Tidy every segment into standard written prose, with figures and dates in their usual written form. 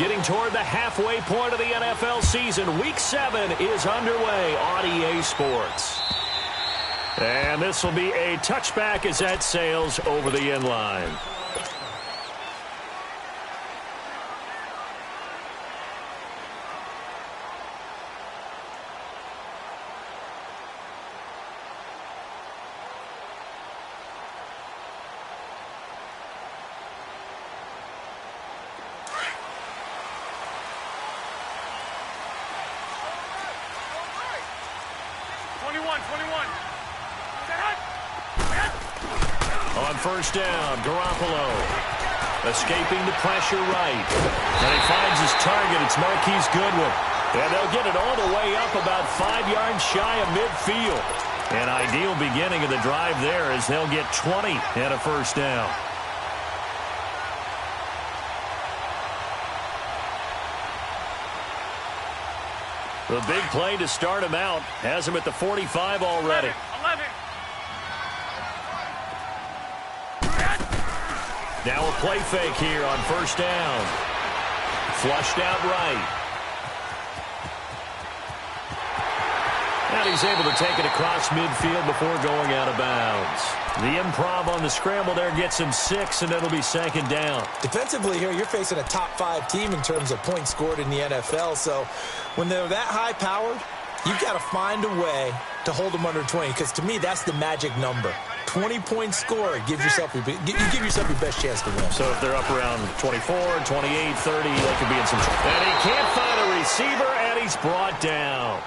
Getting toward the halfway point of the NFL season. Week 7 is underway on EA Sports. And this will be a touchback as that sails over the end line. On first down, Garoppolo escaping the pressure right. And he finds his target. It's Marquise Goodwin. And they'll get it all the way up about 5 yards shy of midfield. An ideal beginning of the drive there as they'll get 20 and a first down. The big play to start him out has him at the 45 already. 11. Now a play fake here on first down. Flushed out right. And he's able to take it across midfield before going out of bounds. The improv on the scramble there gets him 6, and it'll be second down. Defensively here, you're facing a top-5 team in terms of points scored in the NFL. So when they're that high-powered, you've got to find a way to hold them under 20, because to me, that's the magic number. 20 points scored, you give yourself your best chance to win. So if they're up around 24, 28, 30, they could be in some trouble. And he can't find a receiver, and he's brought down.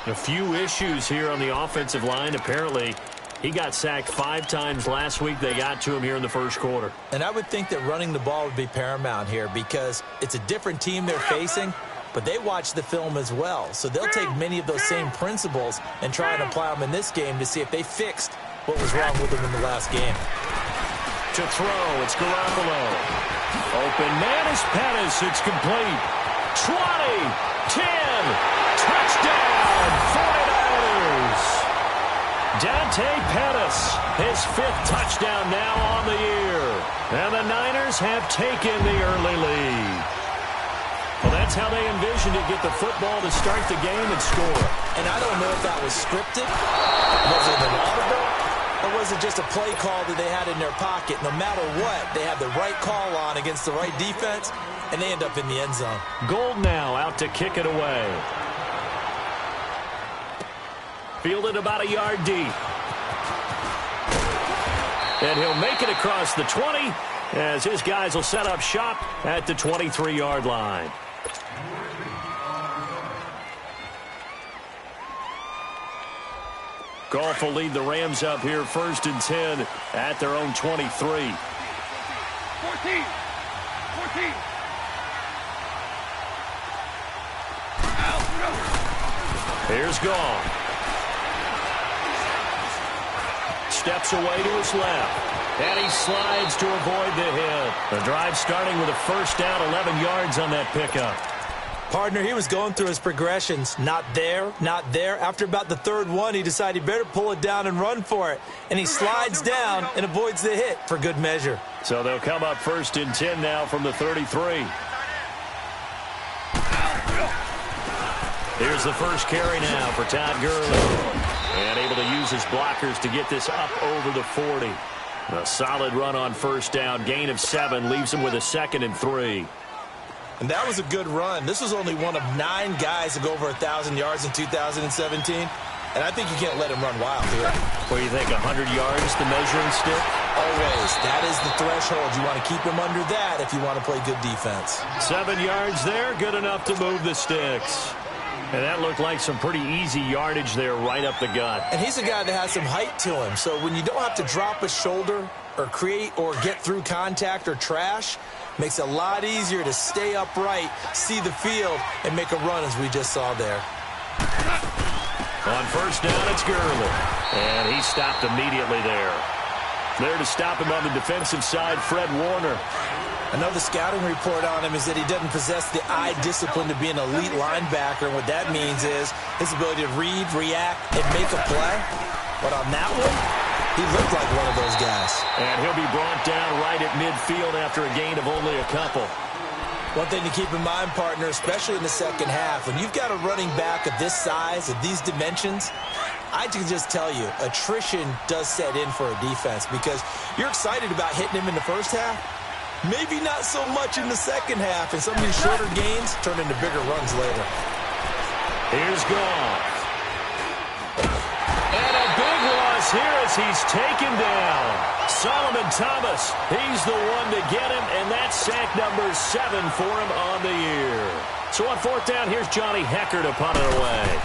A few issues here on the offensive line. Apparently, he got sacked 5 times last week. They got to him here in the first quarter. And I would think that running the ball would be paramount here because it's a different team they're facing, but they watch the film as well. So they'll take many of those same principles and try and apply them in this game to see if they fixed what was wrong with them in the last game. To throw, it's Garoppolo. Open man is Pettis. It's complete. 20, 10, touchdown, 49ers. Dante Pettis, his 5th touchdown now on the year. And the Niners have taken the early lead. Well, that's how they envisioned it, get the football to start the game and score. And I don't know if that was scripted, was it an audible, or was it just a play call that they had in their pocket? No matter what, they have the right call on against the right defense, and they end up in the end zone. Gold now out to kick it away. Fielded about a yard deep. And he'll make it across the 20 as his guys will set up shop at the 23-yard line. Goff will lead the Rams up here 1st and 10 at their own 23. 14. Here's Goff. Steps away to his left. And he slides to avoid the hit. The drive starting with a first down, 11 yards on that pickup. Partner, he was going through his progressions. Not there, not there. After about the 3rd one, he decided he better pull it down and run for it. And he slides down and avoids the hit for good measure. So they'll come up 1st and 10 now from the 33. Here's the first carry now for Todd Gurley. And able to use his blockers to get this up over the 40. A solid run on first down. Gain of 7 leaves him with a 2nd and 3. And that was a good run. This was only one of 9 guys to go over 1,000 yards in 2017. And I think you can't let him run wild here. What do you think, 100 yards, the measuring stick? Always. That is the threshold. You want to keep him under that if you want to play good defense. 7 yards there, good enough to move the sticks. And that looked like some pretty easy yardage there right up the gut. And he's a guy that has some height to him. So when you don't have to drop a shoulder or create or get through contact or trash, makes it a lot easier to stay upright, see the field, and make a run as we just saw there. On first down, it's Gurley. And he stopped immediately there. There to stop him on the defensive side, Fred Warner. I know the scouting report on him is that he doesn't possess the eye discipline to be an elite linebacker. And what that means is his ability to read, react, and make a play. But on that one, he looked like one of those guys. And he'll be brought down right at midfield after a gain of only a couple. One thing to keep in mind, partner, especially in the second half, when you've got a running back of this size, of these dimensions, I can just tell you, attrition does set in for a defense because you're excited about hitting him in the first half. Maybe not so much in the second half, and some of these shorter gains turn into bigger runs later. Here's Goff. And a big loss here as he's taken down. Solomon Thomas, he's the one to get him, and that's sack number 7 for him on the year. So on fourth down, here's Johnny Hecker to punt it away.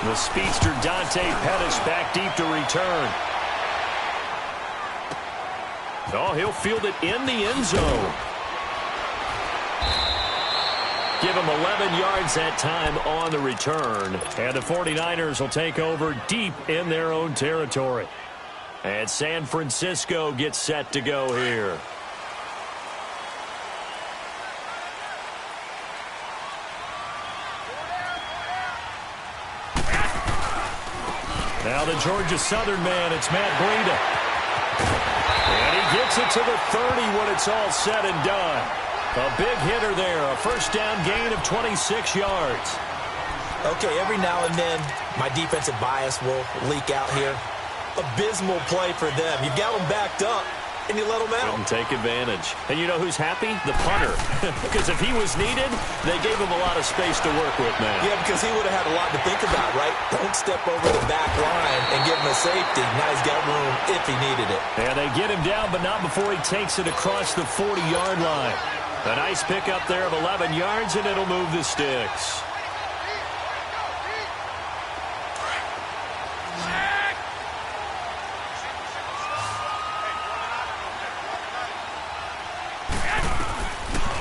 The speedster Dante Pettis back deep to return. Oh, he'll field it in the end zone. Give him 11 yards that time on the return. And the 49ers will take over deep in their own territory. And San Francisco gets set to go here. Now the Georgia Southern man, it's Matt Breida. And he gets it to the 30 when it's all said and done. A big hitter there, a first down gain of 26 yards. Okay, every now and then, my defensive bias will leak out here. Abysmal play for them. You got them backed up, and you let them out. Couldn't take advantage. And you know who's happy? The punter. Because if he was needed, they gave him a lot of space to work with now. Yeah, because he would have had a lot to think about, right? Don't step over the back line and give him a safety. Now he's got room if he needed it. And they get him down, but not before he takes it across the 40-yard line. A nice pickup there of 11 yards, and it'll move the sticks.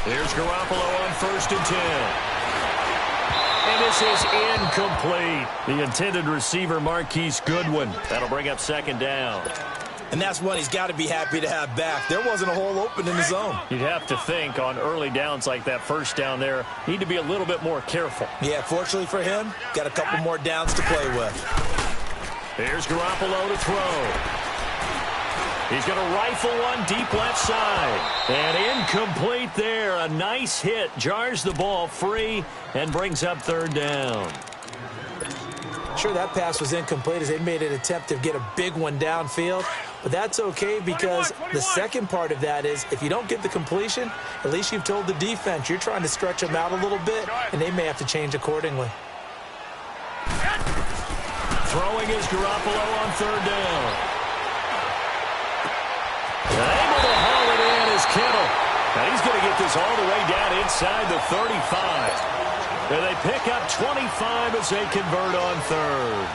Here's Garoppolo on first and 10. And this is incomplete. The intended receiver, Marquise Goodwin. That'll bring up second down. And that's one he's got to be happy to have back. There wasn't a hole open in the zone. You'd have to think on early downs like that first down there, need to be a little bit more careful. Yeah, fortunately for him, got a couple more downs to play with. Here's Garoppolo to throw. He's going to rifle one deep left side. And incomplete there. A nice hit. Jars the ball free and brings up third down. Sure, that pass was incomplete as they made an attempt to get a big one downfield. But that's okay because the second part of that is if you don't get the completion, at least you've told the defense you're trying to stretch them out a little bit, and they may have to change accordingly. Throwing is Garoppolo on third down. Able to haul it in is Kittle. And he's going to get this all the way down inside the 35. And they pick up 25 as they convert on third.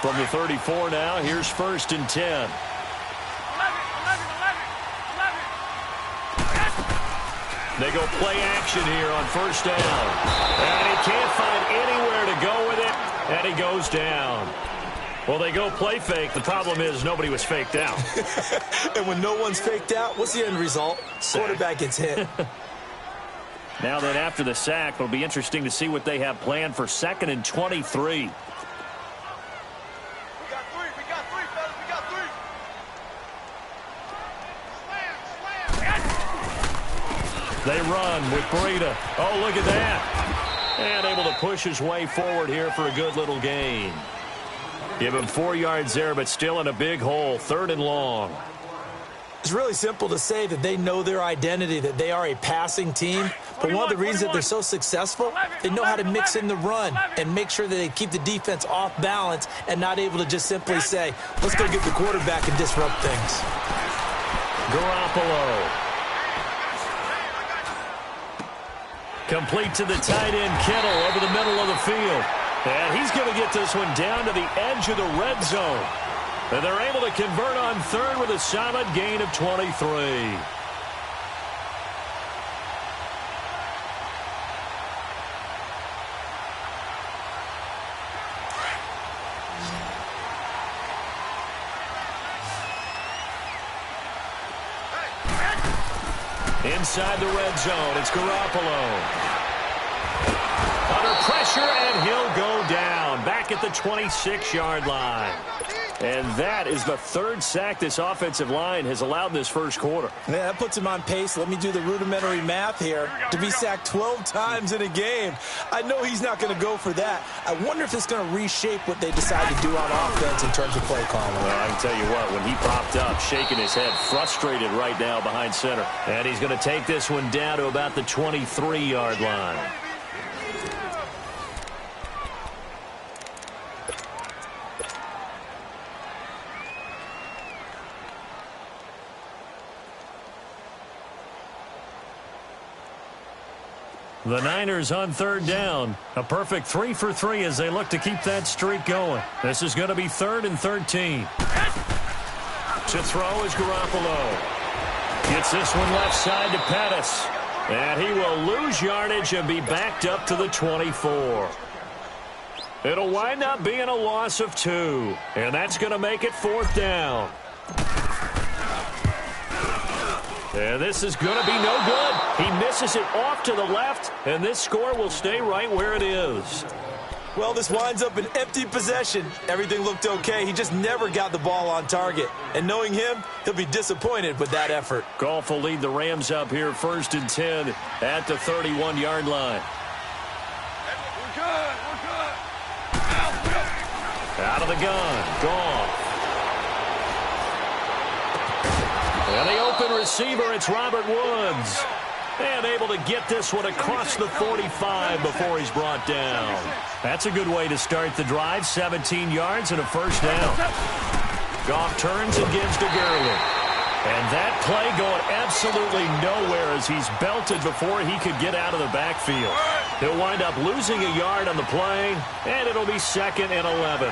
From the 34 now, here's first and 10. They go play action here on first down. And he can't find anywhere to go with it, and he goes down. Well, they go play fake. The problem is nobody was faked out. And when no one's faked out, what's the end result? Sack. Quarterback gets hit. Now then, after the sack, it'll be interesting to see what they have planned for second and 23. They run with Breida. Oh, look at that. And able to push his way forward here for a good little gain. Give him 4 yards there, but still in a big hole. Third and long. It's really simple to say that they know their identity, that they are a passing team. But one of the reasons that they're so successful, they know how to mix in the run and make sure that they keep the defense off balance and not able to just simply say, let's go get the quarterback and disrupt things. Garoppolo. Complete to the tight end, Kittle, over the middle of the field. And he's going to get this one down to the edge of the red zone. And they're able to convert on third with a solid gain of 23. Inside the red zone, it's Garoppolo. Under pressure, and he'll go down. Back at the 26-yard line. And that is the third sack this offensive line has allowed this first quarter. Yeah, that puts him on pace. Let me do the rudimentary math here. To be sacked 12 times in a game. I know he's not going to go for that. I wonder if it's going to reshape what they decide to do on offense in terms of play calling. Well, I can tell you what, when he popped up, shaking his head, frustrated right now behind center. And he's going to take this one down to about the 23-yard line. The Niners on third down. A perfect 3 for 3 as they look to keep that streak going. This is going to be 3rd and 13. To throw is Garoppolo. Gets this one left side to Pettis. And he will lose yardage and be backed up to the 24. It'll wind up being a loss of 2. And that's going to make it 4th down. And this is going to be no good. He misses it off to the left, and this score will stay right where it is. Well, this winds up an empty possession. Everything looked okay. He just never got the ball on target. And knowing him, he'll be disappointed with that effort. Goff will lead the Rams up here 1st and 10 at the 31-yard line. We're good. Out of the gun. Goff. And the open receiver, it's Robert Woods. And able to get this one across the 45 before he's brought down. That's a good way to start the drive. 17 yards and a first down. Goff turns and gives to Gurley. And that play going absolutely nowhere as he's belted before he could get out of the backfield. He'll wind up losing a yard on the play, and it'll be 2nd and 11.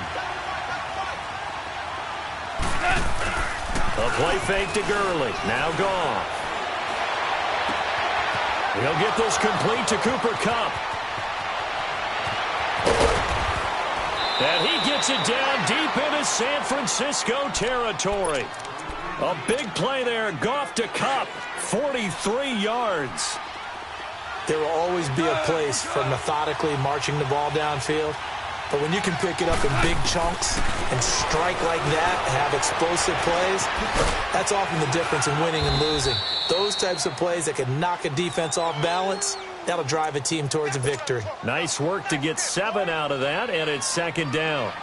A play fake to Gurley. Now Goff. He'll get this complete to Cooper Kupp. And he gets it down deep into San Francisco territory. A big play there. Goff to Kupp. 43 yards. There will always be a place for methodically marching the ball downfield. But when you can pick it up in big chunks and strike like that, have explosive plays, that's often the difference in winning and losing. Those types of plays that can knock a defense off balance, that'll drive a team towards a victory. Nice work to get 7 out of that, and it's 2nd down.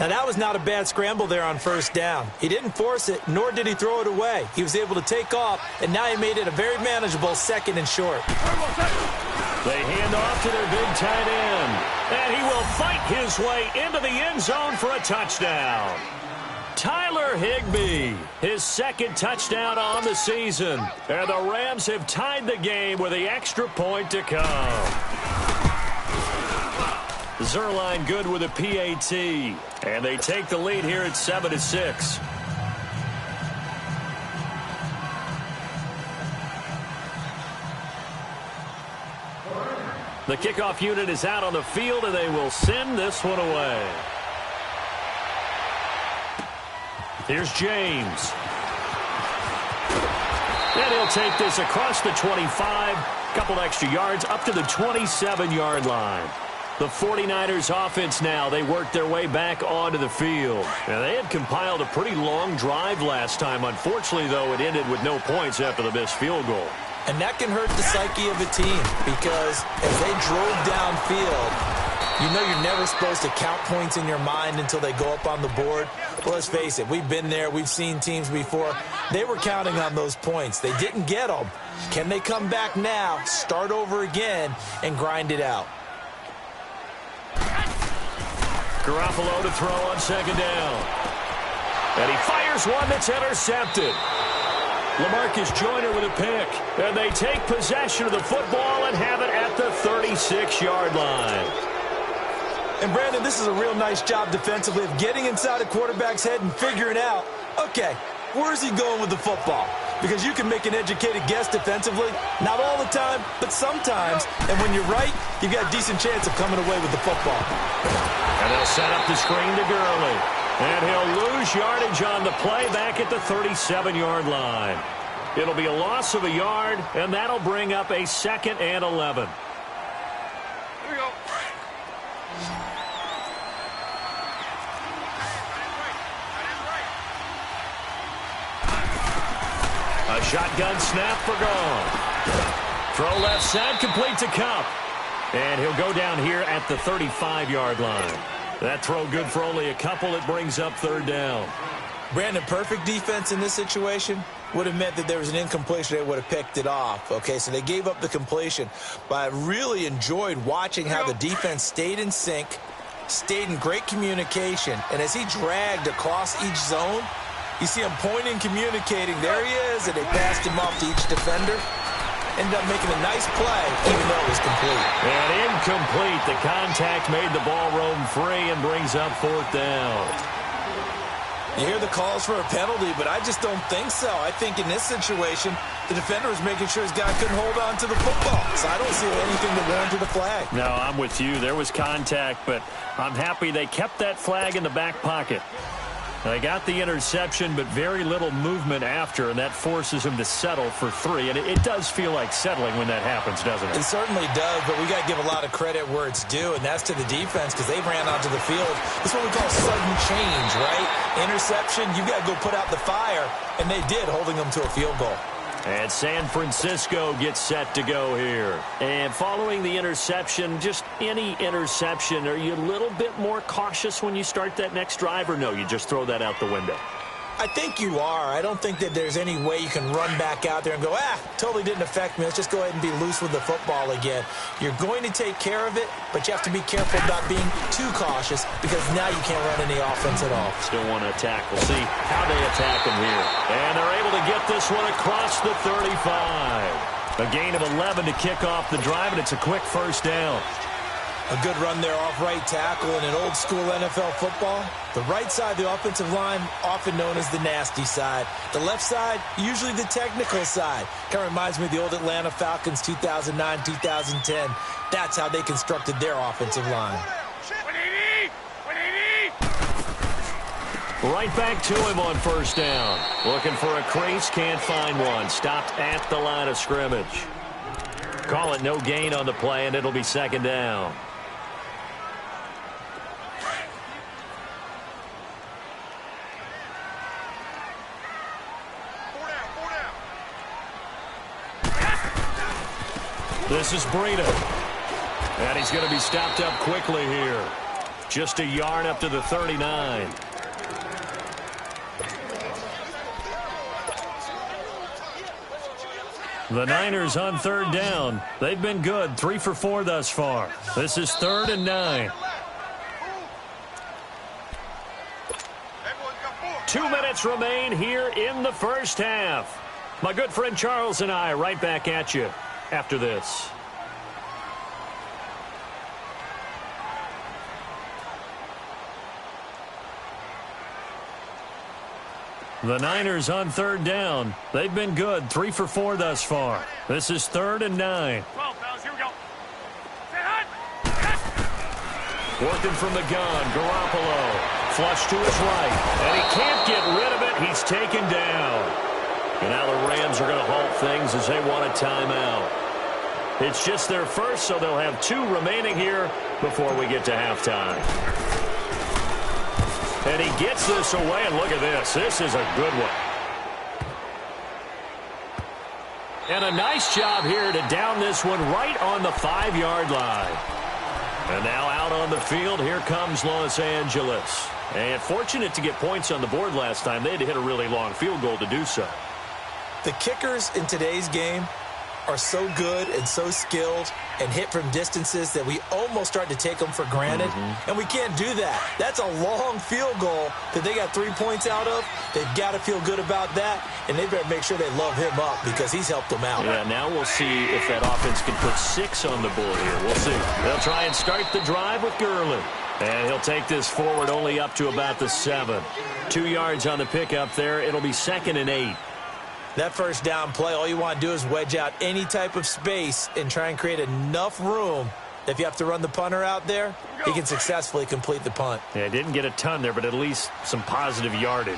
Now, that was not a bad scramble there on 1st down. He didn't force it, nor did he throw it away. He was able to take off, and now he made it a very manageable 2nd and short. They hand off to their big tight end. And he will fight his way into the end zone for a touchdown. Tyler Higbee, his 2nd touchdown on the season. And the Rams have tied the game with the extra point to come. Zerline good with a PAT. And they take the lead here at 7-6. The kickoff unit is out on the field, and they will send this one away. Here's James. And he'll take this across the 25. Couple extra yards up to the 27-yard line. The 49ers offense now, they work their way back onto the field. And they had compiled a pretty long drive last time. Unfortunately, though, it ended with no points after the missed field goal. And that can hurt the psyche of a team because as they drove downfield, you know you're never supposed to count points in your mind until they go up on the board. Well, let's face it, we've been there. We've seen teams before. They were counting on those points. They didn't get them. Can they come back now, start over again, and grind it out? Garoppolo to throw on 2nd down. And he fires one that's intercepted. LaMarcus Joyner with a pick. And they take possession of the football and have it at the 36-yard line. And, Brandon, this is a real nice job defensively of getting inside a quarterback's head and figuring out, okay, where's he going with the football? Because you can make an educated guess defensively. Not all the time, but sometimes. And when you're right, you've got a decent chance of coming away with the football. And they'll set up the screen to Gurley. And he'll lose yardage on the play back at the 37-yard line. It'll be a loss of a yard, and that'll bring up a 2nd and 11. Here we go. A shotgun snap for gone. Throw left side, complete to Cup. And he'll go down here at the 35-yard line. That throw good for only a couple. It brings up third down. Brandon, perfect defense in this situation would have meant that there was an incompletion. They would have picked it off. Okay, so they gave up the completion. But I really enjoyed watching how the defense stayed in sync, stayed in great communication. And as he dragged across each zone, you see him pointing, communicating. There he is, and they passed him off to each defender. Ended up making a nice play, even though it was complete. And incomplete. The contact made the ball roam free and brings up fourth down. You hear the calls for a penalty, but I just don't think so. I think in this situation, the defender was making sure his guy couldn't hold on to the football. So I don't see anything that warranted a flag. No, I'm with you. There was contact, but I'm happy they kept that flag in the back pocket. They got the interception, but very little movement after, and that forces him to settle for 3. And it does feel like settling when that happens, doesn't it? It certainly does, but we got to give a lot of credit where it's due, and that's to the defense because they ran onto the field. It's what we call sudden change, right? Interception, you got to go put out the fire, and they did, holding them to a field goal. And San Francisco gets set to go here. And following the interception, just any interception, are you a little bit more cautious when you start that next drive, or no, you just throw that out the window? I think you are. I don't think that there's any way you can run back out there and go, totally didn't affect me. Let's just go ahead and be loose with the football again. You're going to take care of it, but you have to be careful about being too cautious because now you can't run any offense at all. Still want to attack. We'll see how they attack him here. And they're able to get this one across the 35. A gain of 11 to kick off the drive, and it's a quick first down. A good run there off right tackle in an old-school NFL football. The right side of the offensive line, often known as the nasty side. The left side, usually the technical side. Kind of reminds me of the old Atlanta Falcons 2009, 2010. That's how they constructed their offensive line. Right back to him on first down. Looking for a crease, can't find one. Stopped at the line of scrimmage. Call it no gain on the play, and it'll be second down. This is Breida. And he's going to be stopped up quickly here. Just a yard up to the 39. The Niners on third down. They've been good, 3 for 4 thus far. This is 3rd and 9. 2 minutes remain here in the first half. My good friend Charles and I right back at you after this. The Niners on third down. They've been good, 3 for 4 thus far. This is 3rd and 9. Working from the gun, Garoppolo. Flush to his right. And he can't get rid of it. He's taken down. And now the Rams are going to halt things as they want a timeout. It's just their first, so they'll have 2 remaining here before we get to halftime. And he gets this away, and look at this. This is a good one. And a nice job here to down this one right on the 5-yard line. And now out on the field, here comes Los Angeles. And fortunate to get points on the board last time. They had to hit a really long field goal to do so. The kickers in today's game are so good and so skilled and hit from distances that we almost start to take them for granted. And we can't do that. That's a long field goal that they got 3 points out of. They've got to feel good about that, and they better make sure they love him up because he's helped them out. Yeah, now we'll see if that offense can put 6 on the board here. We'll see. They'll try and start the drive with Gurley. And he'll take this forward only up to about the 7. 2 yards on the pickup there. It'll be 2nd and 8. That first down play, all you want to do is wedge out any type of space and try and create enough room that if you have to run the punter out there, he can successfully complete the punt. Yeah, didn't get a ton there, but at least some positive yardage.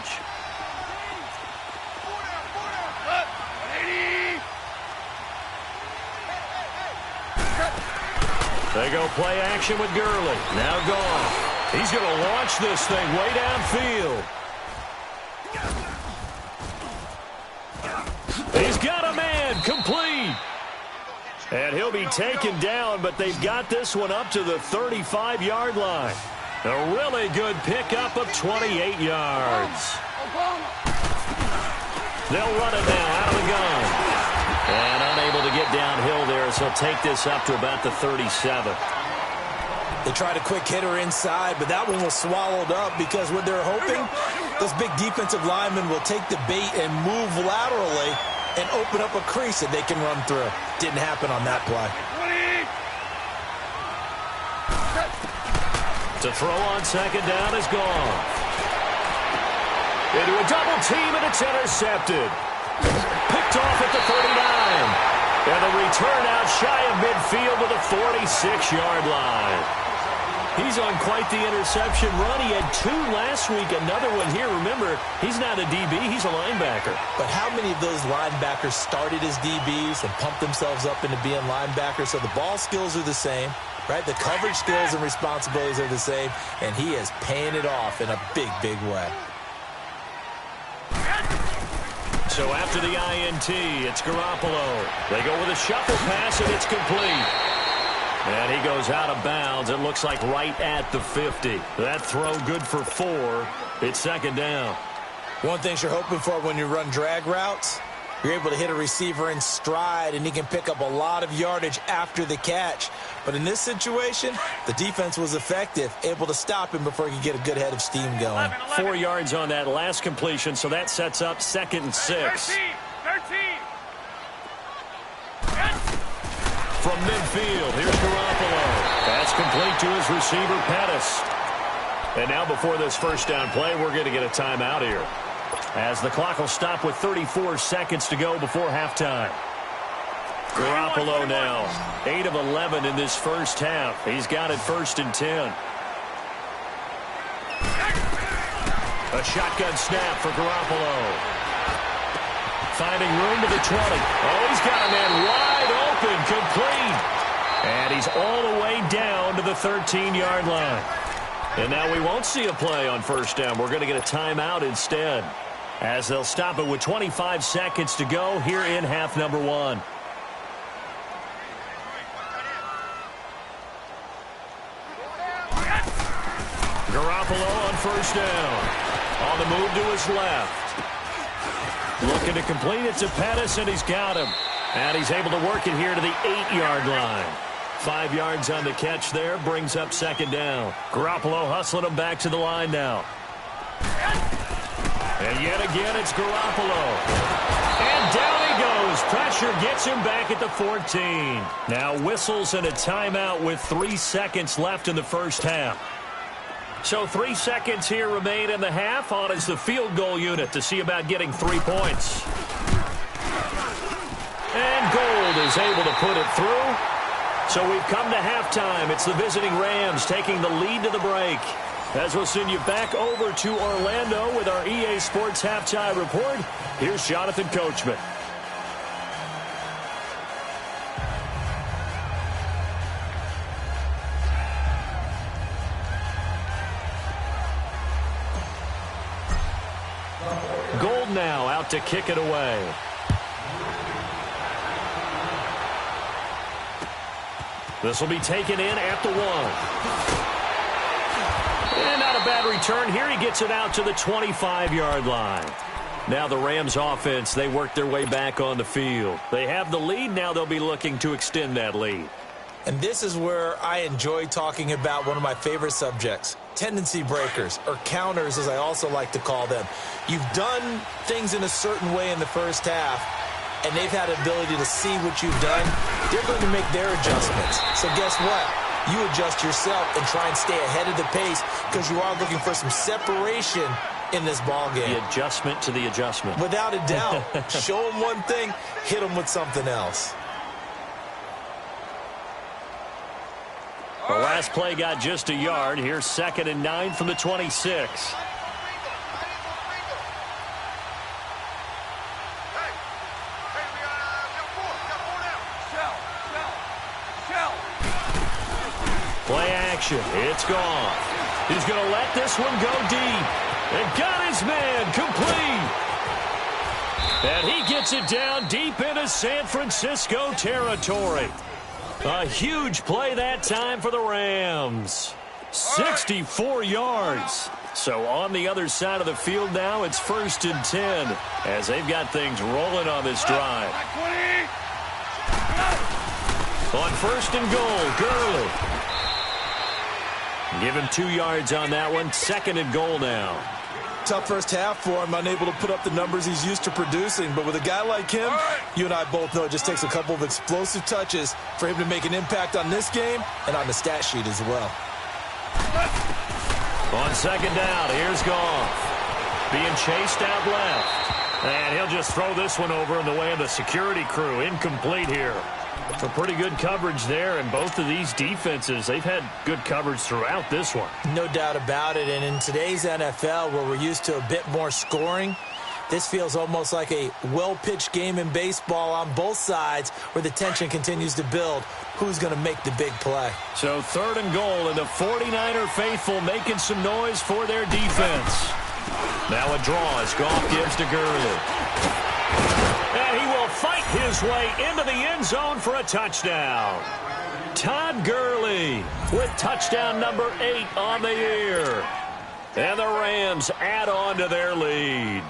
They go play action with Gurley. Now gone. He's going to launch this thing way downfield. He's got a man, complete. And he'll be taken down, but they've got this one up to the 35-yard line. A really good pickup of 28 yards. They'll run it now out of the gun. And unable to get downhill there, so he'll take this up to about the 37. They tried a quick hitter inside, but that one was swallowed up because what they're hoping, those big defensive linemen will take the bait and move laterally and open up a crease that they can run through. Didn't happen on that play. To throw on second down is gone. Into a double team, and it's intercepted. Picked off at the 39. And the return out shy of midfield to the 46-yard line. He's on quite the interception run. He had 2 last week, another one here. Remember, he's not a DB, he's a linebacker. But how many of those linebackers started as DBs and pumped themselves up into being linebackers? So the ball skills are the same, right? The coverage skills and responsibilities are the same, and he is paying it off in a big, big way. So after the INT, it's Garoppolo. They go with a shuffle pass, and it's complete. And he goes out of bounds. It looks like right at the 50. That throw good for 4. It's second down. One thing you're hoping for when you run drag routes, you're able to hit a receiver in stride, and he can pick up a lot of yardage after the catch. But in this situation, the defense was effective, able to stop him before he could get a good head of steam going. 4 yards on that last completion, so that sets up 2nd and 6. 13. From midfield, here's Garoppolo. That's complete to his receiver, Pettis. And now before this first down play, we're going to get a timeout here, as the clock will stop with 34 seconds to go before halftime. Garoppolo now, 8 of 11 in this first half. He's got it 1st and 10. A shotgun snap for Garoppolo. Finding room to the 20. Oh, he's got a man wide open, complete. And he's all the way down to the 13-yard line. And now we won't see a play on first down. We're going to get a timeout instead, as they'll stop it with 25 seconds to go here in half number 1. Garoppolo on first down. On the move to his left. Looking to complete it to Pettis, and he's got him. And he's able to work it here to the 8-yard line. 5 yards on the catch there, brings up second down. Garoppolo hustling him back to the line now. And yet again, it's Garoppolo. And down he goes. Pressure gets him back at the 14. Now whistles and a timeout with 3 seconds left in the first half. So 3 seconds here remain in the half. On is the field goal unit to see about getting 3 points. And Gold is able to put it through. So we've come to halftime. It's the visiting Rams taking the lead to the break. As we'll send you back over to Orlando with our EA Sports Halftime Report, here's Jonathan Coachman. Gold now out to kick it away. This will be taken in at the 1. And not a bad return here. He gets it out to the 25-yard line. Now the Rams offense, they work their way back on the field. They have the lead. Now they'll be looking to extend that lead. And this is where I enjoy talking about one of my favorite subjects, tendency breakers, or counters as I also like to call them. You've done things in a certain way in the first half, and they've had the ability to see what you've done. They're going to make their adjustments. So guess what? You adjust yourself and try and stay ahead of the pace, because you are looking for some separation in this ball game. The adjustment to the adjustment. Without a doubt. Show them one thing, hit them with something else. The last play got just a yard. Here's 2nd and 9 from the 26. Play action. It's gone. He's going to let this one go deep. And got his man complete. And he gets it down deep into San Francisco territory. A huge play that time for the Rams. 64 yards. So on the other side of the field now, it's 1st and 10 as they've got things rolling on this drive. On 1st and goal, Gurley. Give him 2 yards on that one. 2nd and goal now. Tough first half for him, unable to put up the numbers he's used to producing. But with a guy like him, you and I both know it just takes a couple of explosive touches for him to make an impact on this game and on the stat sheet as well. On 2nd down, here's Goff. Being chased out left. And he'll just throw this one over in the way of the security crew. Incomplete here. Some pretty good coverage there, and both of these defenses, they've had good coverage throughout this one. No doubt about it, and in today's NFL, where we're used to a bit more scoring, this feels almost like a well-pitched game in baseball on both sides where the tension continues to build. Who's going to make the big play? So 3rd and goal, and the 49er faithful making some noise for their defense. Now a draw as Goff gives to Gurley. And he will fight his way into the end zone for a touchdown. Todd Gurley with touchdown number 8 on the year. And the Rams add on to their lead.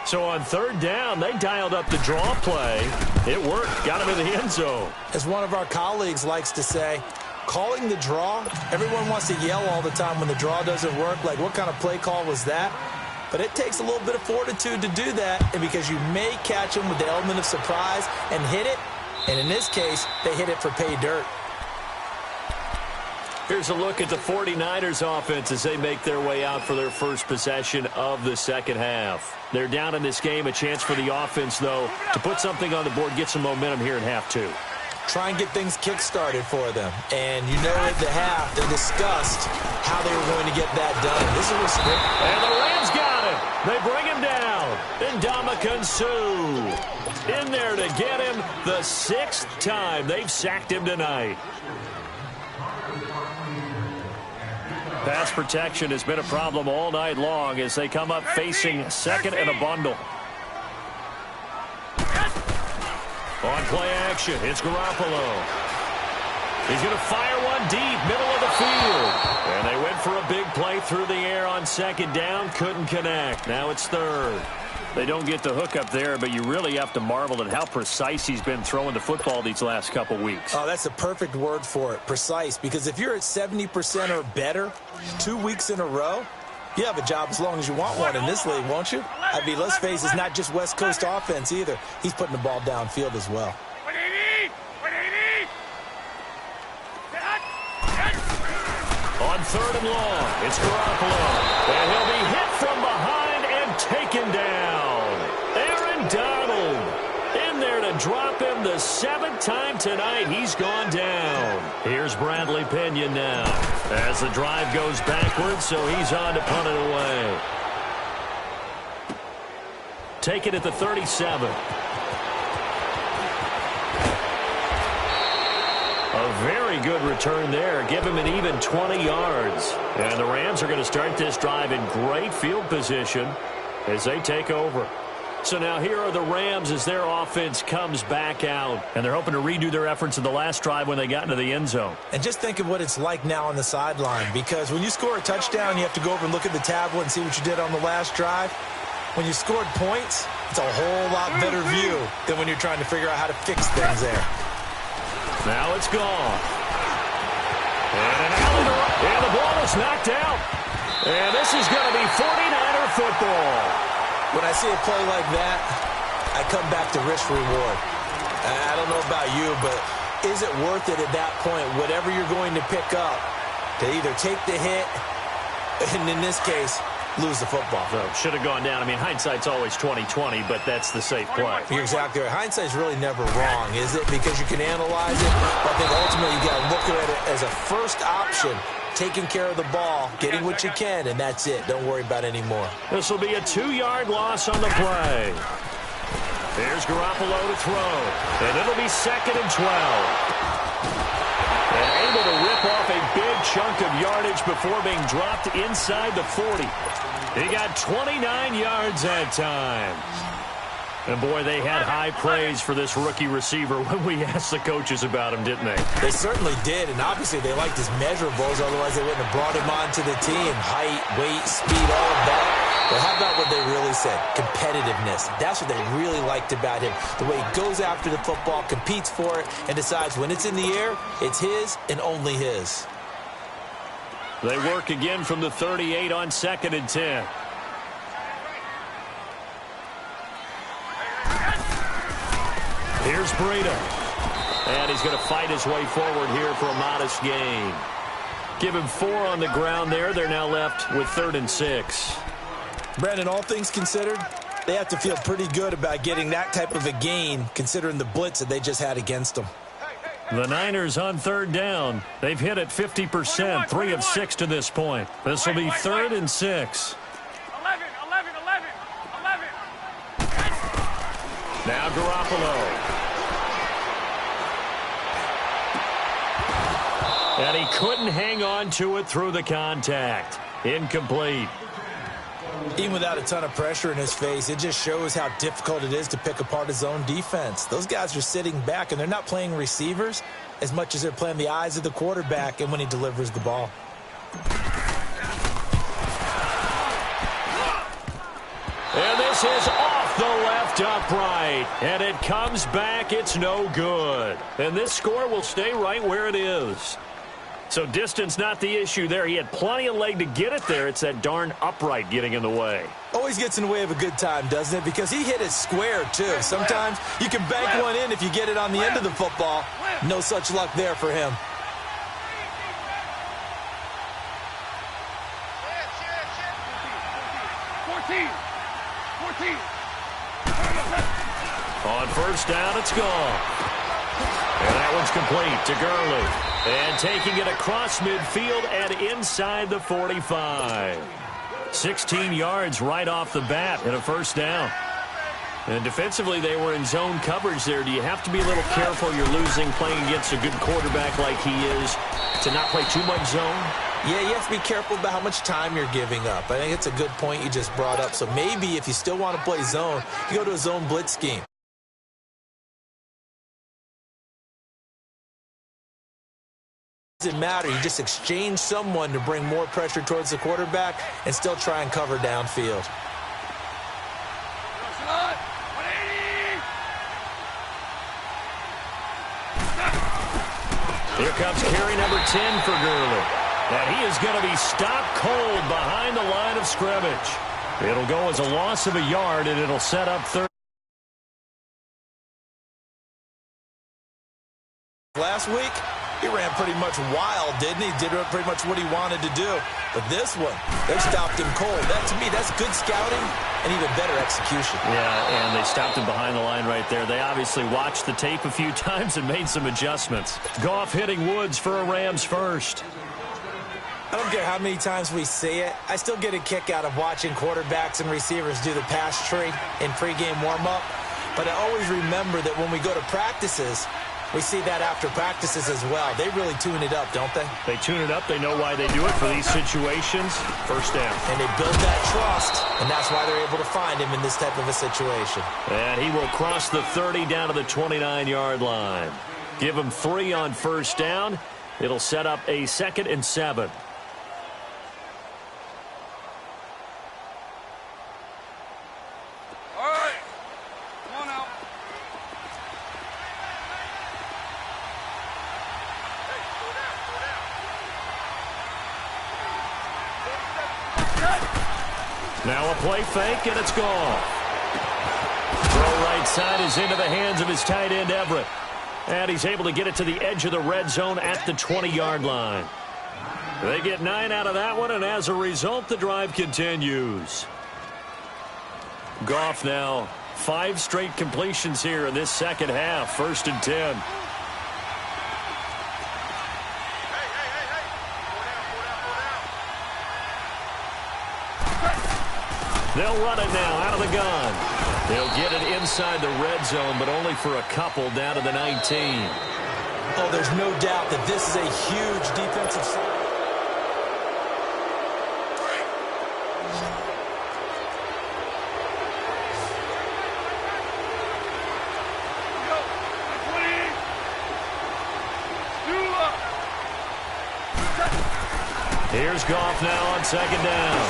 So on 3rd down, they dialed up the draw play. It worked. Got him in the end zone. As one of our colleagues likes to say, calling the draw, everyone wants to yell all the time when the draw doesn't work. Like, what kind of play call was that? But it takes a little bit of fortitude to do that, and because you may catch them with the element of surprise and hit it, and in this case, they hit it for pay dirt. Here's a look at the 49ers offense as they make their way out for their first possession of the second half. They're down in this game. A chance for the offense, though, to put something on the board, get some momentum here in half 2. Try and get things kick-started for them. And you know at the half, they discussed how they were going to get that done. This is what's great. And the Rams got him. They bring him down. Ndamukong Suh in there to get him the 6th time they've sacked him tonight. Pass protection has been a problem all night long as they come up facing 2nd and a bundle. On play action, it's Garoppolo. He's going to fire one deep, middle of the field. And they went for a big play through the air on 2nd down, couldn't connect. Now it's 3rd. They don't get the hook up there, but you really have to marvel at how precise he's been throwing the football these last couple weeks. Oh, that's a perfect word for it, precise, because if you're at 70% or better 2 weeks in a row, you have a job as long as you want one in this league, won't you? I mean, let's face it, it's not just West Coast offense either. He's putting the ball downfield as well. On 3rd and long, it's Garoppolo. And he'll be hit from behind and taken down. Aaron Donald in there to drop him the 7th time tonight. He's gone down. Here's Bradley Pinion now as the drive goes backwards, so he's on to punt it away. Take it at the 37. A very good return there. Give him an even 20 yards. And the Rams are going to start this drive in great field position as they take over. So now here are the Rams as their offense comes back out. And they're hoping to redo their efforts in the last drive when they got into the end zone. And just think of what it's like now on the sideline. Because when you score a touchdown, you have to go over and look at the tablet and see what you did on the last drive. When you scored points, it's a whole lot better view than when you're trying to figure out how to fix things there. Now it's gone. And the ball is knocked out. And this is going to be 49er football. When I see a play like that, I come back to risk reward. I don't know about you, but is it worth it at that point, whatever you're going to pick up, to either take the hit, and in this case, lose the football? So should have gone down. I mean, hindsight's always 20/20, but that's the safe play. You're exactly right. Hindsight's really never wrong, is it? Because you can analyze it, but I think ultimately you got to look at it as a first option, taking care of the ball, getting what you can, and that's it. Don't worry about any more. This will be a 2-yard loss on the play. There's Garoppolo to throw, and it'll be 2nd and 12. And able to rip off a big chunk of yardage before being dropped inside the 40. He got 29 yards that time. And, boy, they had high praise for this rookie receiver when we asked the coaches about him, didn't they? They certainly did, and obviously they liked his measurables. Otherwise, they wouldn't have brought him onto the team. Height, weight, speed, all of that. But how about what they really said? Competitiveness. That's what they really liked about him. The way he goes after the football, competes for it, and decides when it's in the air, it's his and only his. They work again from the 38 on 2nd and 10. Here's Breida. And he's going to fight his way forward here for a modest gain. Give him 4 on the ground there. They're now left with 3rd and 6. Brandon, all things considered, they have to feel pretty good about getting that type of a gain, considering the blitz that they just had against them. The Niners on 3rd down. They've hit it 50%, 3 of 6 to this point. This will be 3rd and 6. 11. Now Garoppolo. And he couldn't hang on to it through the contact. Incomplete. Even without a ton of pressure in his face, it just shows how difficult it is to pick apart his own defense. Those guys are sitting back, and they're not playing receivers as much as they're playing the eyes of the quarterback and when he delivers the ball. And this is off the left upright. And it comes back. It's no good. And this score will stay right where it is. So distance not the issue there. He had plenty of leg to get it there. It's that darn upright getting in the way. Always gets in the way of a good time, doesn't it? Because he hit it square, too. Sometimes you can bank one in if you get it on the end of the football. No such luck there for him. On 1st down, it's gone. And that one's complete to Gurley. And taking it across midfield and inside the 45. 16 yards right off the bat and a 1st down. And defensively, they were in zone coverage there. Do you have to be a little careful? You're losing playing against a good quarterback like he is to not play too much zone? Yeah, you have to be careful about how much time you're giving up. I think it's a good point you just brought up. So maybe if you still want to play zone, you go to a zone blitz scheme. Doesn't matter. You just exchange someone to bring more pressure towards the quarterback and still try and cover downfield. Here comes carry number 10 for Gurley. And he is going to be stopped cold behind the line of scrimmage. It'll go as a loss of a yard, and it'll set up 3rd. Last week, he ran pretty much wild, didn't he? Did pretty much what he wanted to do. But this one, they stopped him cold. That, to me, that's good scouting and even better execution. Yeah, and they stopped him behind the line right there. They obviously watched the tape a few times and made some adjustments. Goff hitting Woods for a Rams 1st. I don't care how many times we see it. I still get a kick out of watching quarterbacks and receivers do the pass tree in pregame warm-up. But I always remember that when we go to practices, we see that after practices as well. They really tune it up, don't they? They tune it up. They know why they do it for these situations. 1st down. And they build that trust, and that's why they're able to find him in this type of a situation. And he will cross the 30 down to the 29-yard line. Give him 3 on 1st down. It'll set up a 2nd and 7. Now a play fake, and it's gone. Throw right side is into the hands of his tight end, Everett. And he's able to get it to the edge of the red zone at the 20-yard line. They get 9 out of that one, and as a result, the drive continues. Goff now 5 straight completions here in this second half. 1st and 10. They'll run it now out of the gun. They'll get it inside the red zone, but only for a couple down to the 19. Oh, there's no doubt that this is a huge defensive side. Here's Goff now on second down.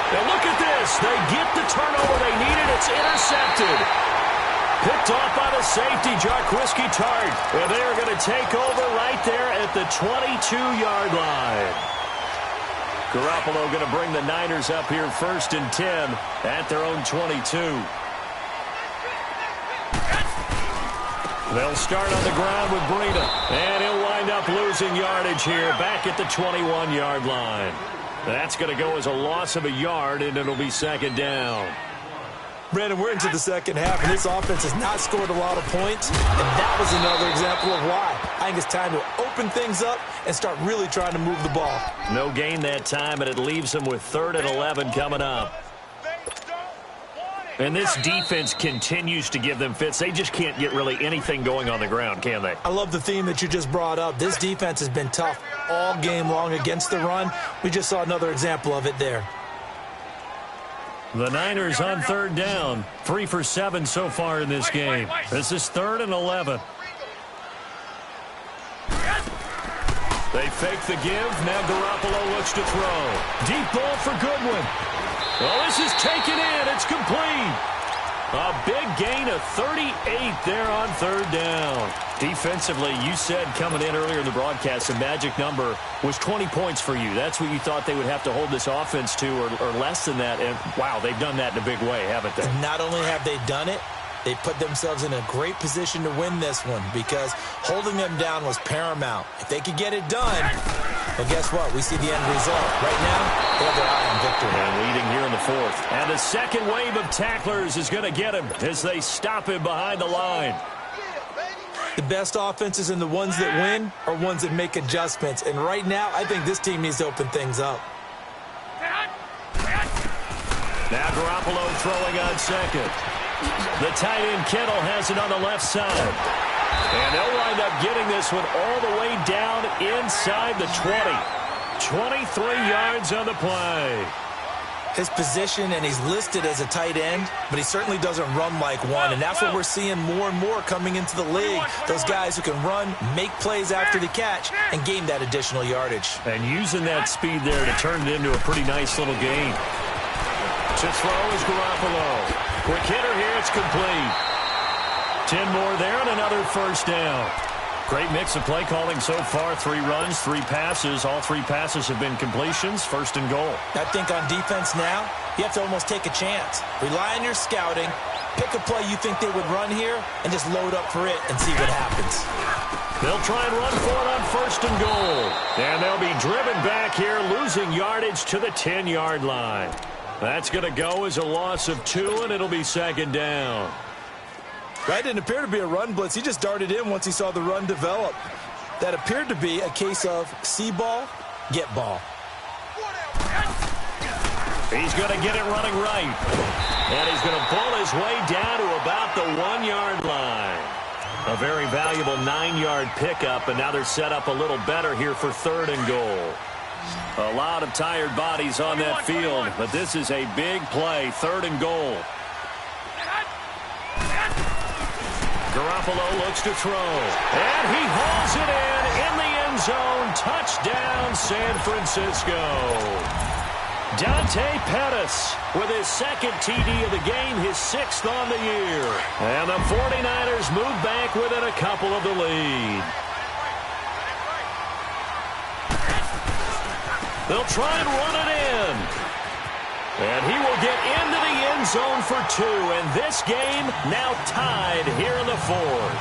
And look at this. They get the turnover they needed. It's intercepted. Picked off by the safety, Jarquiski Tart. And they are going to take over right there at the 22-yard line. Garoppolo going to bring the Niners up here 1st and 10 at their own 22. They'll start on the ground with Breida. And he'll wind up losing yardage here back at the 21-yard line. That's going to go as a loss of a yard, and it'll be second down. Brandon, we're into the second half, and this offense has not scored a lot of points, and that was another example of why. I think it's time to open things up and start really trying to move the ball. No gain that time, and it leaves them with 3rd and 11 coming up. And this defense continues to give them fits. They just can't get really anything going on the ground, can they? I love the theme that you just brought up. This defense has been tough all game long against the run. We just saw another example of it there. The Niners on 3rd down. 3 for 7 so far in this game. This is 3rd and 11. They fake the give. Now Garoppolo looks to throw. Deep ball for Goodwin. Well, this is taken in. It's complete. A big gain of 38 there on 3rd down. Defensively, you said coming in earlier in the broadcast, the magic number was 20 points for you. That's what you thought they would have to hold this offense to, or less than that. And, wow, they've done that in a big way, haven't they? And not only have they done it, they put themselves in a great position to win this one because holding them down was paramount. If they could get it done, well, guess what? We see the end result. Right now, they have their eye on victory. And leading here in the 4th. And the second wave of tacklers is going to get him as they stop him behind the line. The best offenses and the ones that win are ones that make adjustments. And right now, I think this team needs to open things up. Now Garoppolo throwing on second. The tight end Kittle has it on the left side. And they'll wind up getting this one all the way down inside the 20. 23 yards on the play. His position, and he's listed as a tight end, but he certainly doesn't run like one. And that's what we're seeing more and more coming into the league. Those guys who can run, make plays after the catch, and gain that additional yardage. And using that speed there to turn it into a pretty nice little gain. To throw is Garoppolo. Quick hitter here, it's complete. 10 more there and another 1st down. Great mix of play calling so far. 3 runs, 3 passes. All 3 passes have been completions. 1st and goal. I think on defense now, you have to almost take a chance. Rely on your scouting. Pick a play you think they would run here and just load up for it and see what happens. They'll try and run for it on 1st and goal. And they'll be driven back here, losing yardage to the 10-yard line. That's going to go as a loss of 2, and it'll be 2nd down. That didn't appear to be a run blitz. He just darted in once he saw the run develop. That appeared to be a case of see ball, get ball. He's going to get it running right. And he's going to pull his way down to about the 1-yard line. A very valuable 9-yard pickup, and now they're set up a little better here for 3rd and goal. A lot of tired bodies on that field, but this is a big play, 3rd and goal. Garoppolo looks to throw, and he hauls it in the end zone. Touchdown, San Francisco. Dante Pettis with his 2nd TD of the game, his 6th on the year. And the 49ers move back within a couple of the lead. They'll try and run it in. And he will get into the end zone for 2. And this game now tied here in the 4th.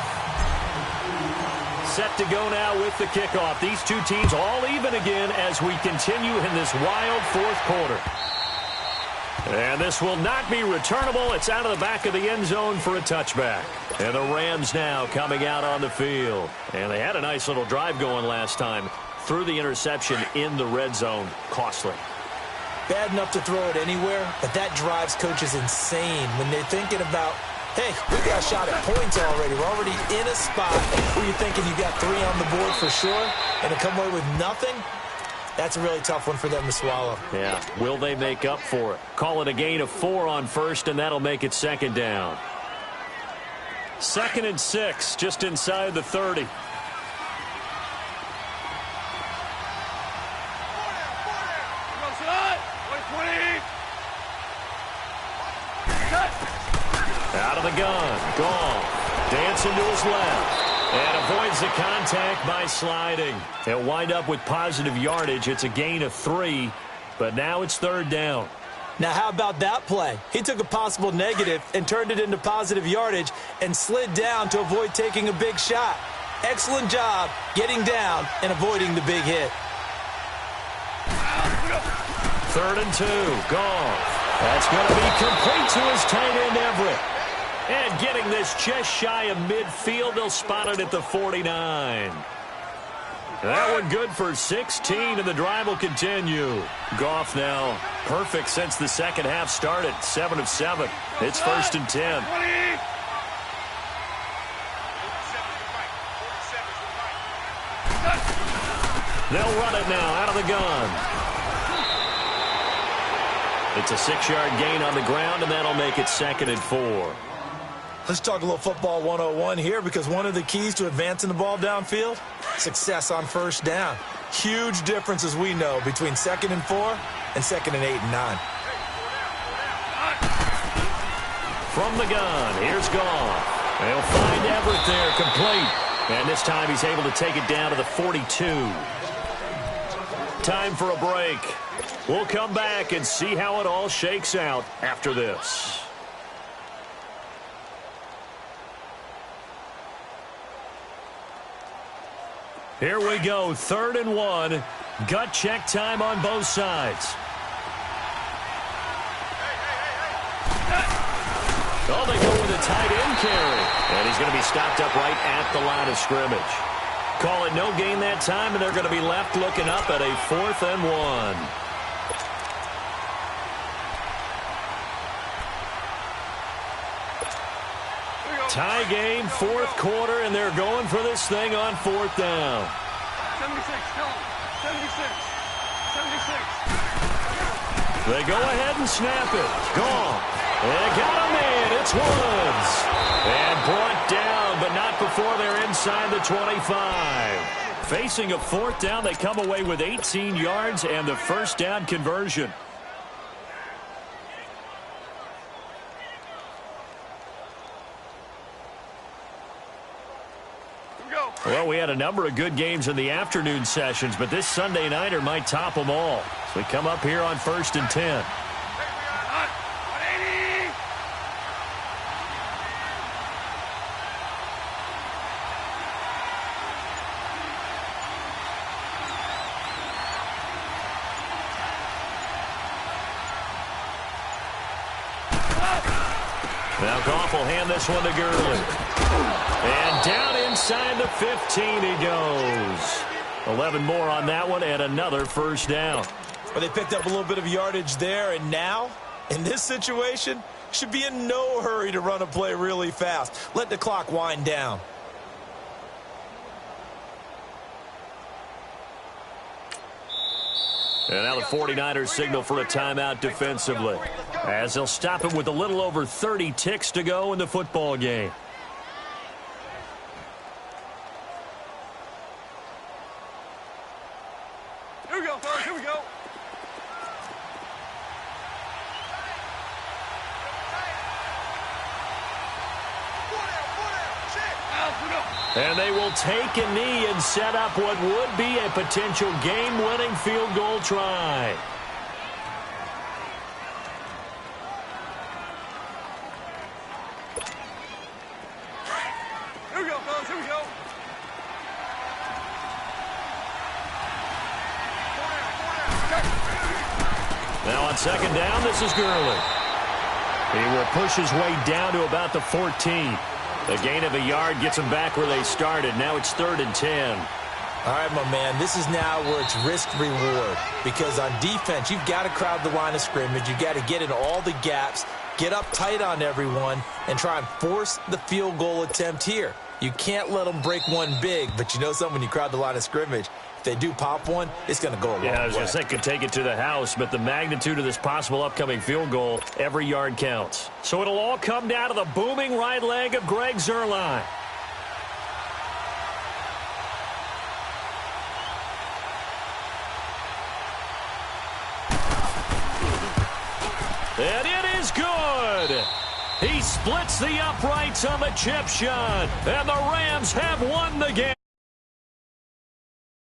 Set to go now with the kickoff. These two teams all even again as we continue in this wild 4th quarter. And this will not be returnable. It's out of the back of the end zone for a touchback. And the Rams now coming out on the field. And they had a nice little drive going last time. Threw the interception in the red zone. Costly. Bad enough to throw it anywhere, but that drives coaches insane when they're thinking about, hey, we got a shot at points already. We're already in a spot where you're thinking you got 3 on the board for sure, and to come away with nothing, that's a really tough one for them to swallow. Yeah, will they make up for it? Call it a gain of 4 on 1st, and that'll make it 2nd down. 2nd and 6, just inside the 30. left. And avoids the contact by sliding. They'll wind up with positive yardage. It's a gain of 3, but now it's third down. Now, how about that play? He took a possible negative and turned it into positive yardage and slid down to avoid taking a big shot. Excellent job getting down and avoiding the big hit. 3rd and 2. Goff. That's going to be complete to his tight end, Everett. And getting this just shy of midfield, they'll spot it at the 49. That one good for 16, and the drive will continue. Goff now perfect since the second half started. 7 of 7. It's 1st and 10. They'll run it now out of the gun. It's a 6-yard gain on the ground, and that'll make it 2nd and 4. Let's talk a little football 101 here, because one of the keys to advancing the ball downfield, success on first down. Huge difference, as we know, between 2nd and 4 and 2nd and 8 and 9. From the gun, here's Goff. They'll find Everett there, complete. And this time he's able to take it down to the 42. Time for a break. We'll come back and see how it all shakes out after this. Here we go, 3rd and 1. Gut check time on both sides. Oh, they go with a tight end carry. And he's going to be stopped up right at the line of scrimmage. Call it no gain that time, and they're going to be left looking up at a 4th and 1. Tie game, 4th quarter, and they're going for this thing on 4th down. 76, tell him. 76. 76. They go ahead and snap it. Gone. They got him in. It's Woods. And brought down, but not before they're inside the 25. Facing a 4th down, they come away with 18 yards and the first down conversion. Well, we had a number of good games in the afternoon sessions, but this Sunday nighter might top them all. So we come up here on 1st and 10. Now Goff will hand this one to Gurley. And down inside the 15 he goes. 11 more on that one and another first down. Well, they picked up a little bit of yardage there, and now, in this situation, should be in no hurry to run a play really fast. Let the clock wind down. And now the 49ers signal for a timeout defensively, as they'll stop it with a little over 30 ticks to go in the football game. Here we go, fellas. Here we go. And they will take a knee and set up what would be a potential game-winning field goal try. Here we go, fellas. Here we go. Now on 2nd down, this is Gurley. He will push his way down to about the 14. A gain of a yard gets them back where they started. Now it's 3rd and 10. All right, my man, this is now where it's risk-reward. Because on defense, you've got to crowd the line of scrimmage. You've got to get in all the gaps, get up tight on everyone, and try and force the field goal attempt here. You can't let them break one big, but you know something, when you crowd the line of scrimmage, if they do pop one, it's going to go a long way. Yeah, I was going to say, could take it to the house, but the magnitude of this possible upcoming field goal, every yard counts. So it'll all come down to the booming right leg of Greg Zuerlein. And it is good. He splits the uprights on the chip shot, and the Rams have won the game.